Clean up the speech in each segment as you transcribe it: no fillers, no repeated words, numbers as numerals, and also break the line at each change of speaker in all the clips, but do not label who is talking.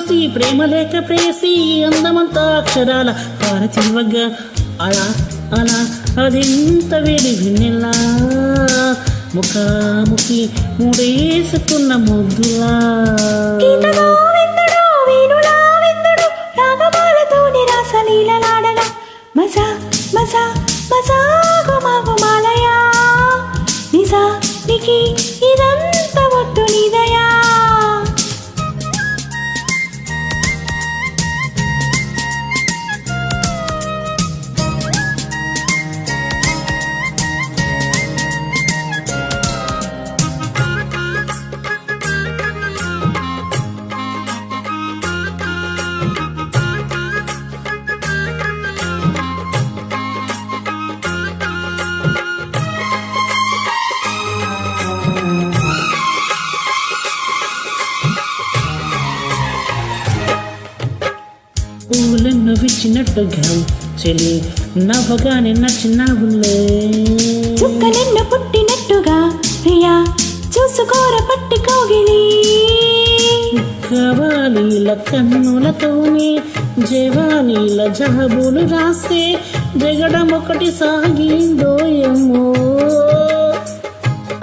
ఊరసి ప్రేమ లేక ప్రేసి అందమంతా అక్షరాల హారతివ్వగా అలా అలా అదెంత వేడి వెన్నెలా ముఖాముఖి ముడేసుకున్న ముద్దులా
మజా మజా మజా గుమాగుమాలయా నిజానికి ఇదంతా ఒట్టు నీదయా
పూలను విచ్చినట్టుగా చెలి నవ్వగానే నచ్చినావులే
చుక్కలెన్న పుట్టినట్టుగా ప్రియా చూసుకోర పట్టి కోగిలి
కవాలీల కన్నులతోనే జవానీల జహబులు రాసే జగడం ఒకటి సాగిందోయమ్మో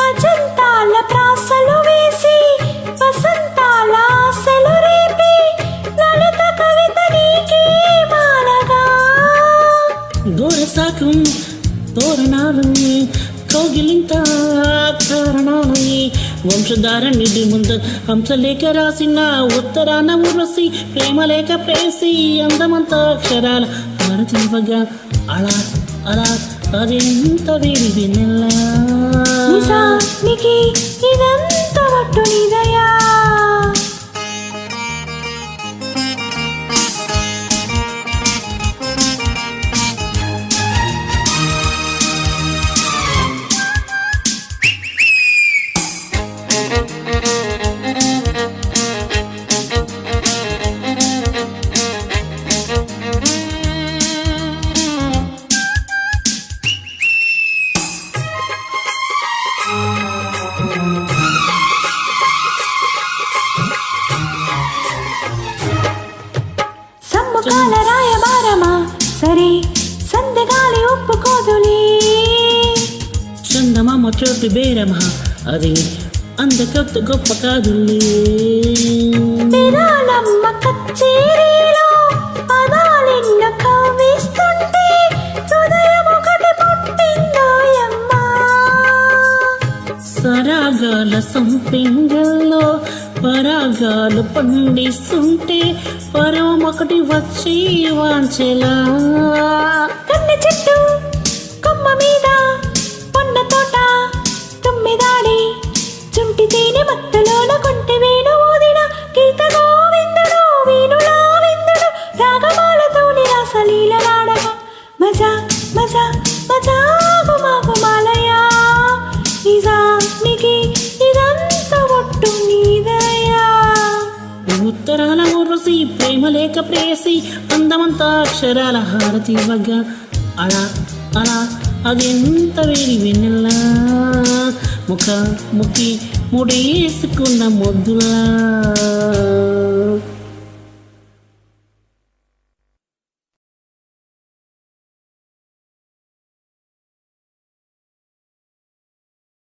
అజంతాల ప్రాసలు వేసి వసంతాల ఆశలు రేపి లలిత కవిత నీకే మాలగా
గోరసాకం తోరణాలని కౌగిలింత కారణాలని వంశధార నిధి ముందు హంసలేఖ రాసిన ఉత్తరాన ఉరసి ప్రేమ లేక ప్రేసి అందమంతా అక్షరాల హారతివ్వగా అలా అలా అదెంత వేడి వెన్నెలా
నిజానికి ఇదంతా ఒట్టు నీదయా సమ్ముకాల రాయబారమా సరే సందగాలి ఒప్పుకోదులే
చందమామ చోటు బేరమా అది అందకత్తు గొప్ప కాదులే
విరాళమ్మ కచ్చేరీలో పదాలెన్న కవ్విస్తుంటే హృదయం ఒకటి పుట్టిందోయమ్మా
సరాగాల సంపింగల్లో పరాగాలు పండిస్తుంటే పరం ఒకటి వచ్చి వాంచెలా
కన్నె చెట్టు కొమ్మ మీద పొన్న తోట తుమ్మిదాడి చుంటి తేనె మత్తులోన కొంటె వేణు ఊదిన గీత గోవిందుడు వీణులా విందుడు రాగమాలతోని రాసలీలలాడగా మజా మజా మజా గుమాగుమాలయా నిజానికి ఇదంతా ఒట్టు నీదయా
ఉత్తరాల ఊరసి ప్రేమ లేక ప్రేసి అందమంతా అక్షరాల హారతివ్వగా అలా అలా అదెంత వేడి వెన్నెలా ముఖాముఖి ముడేసుకున్న ముద్దులా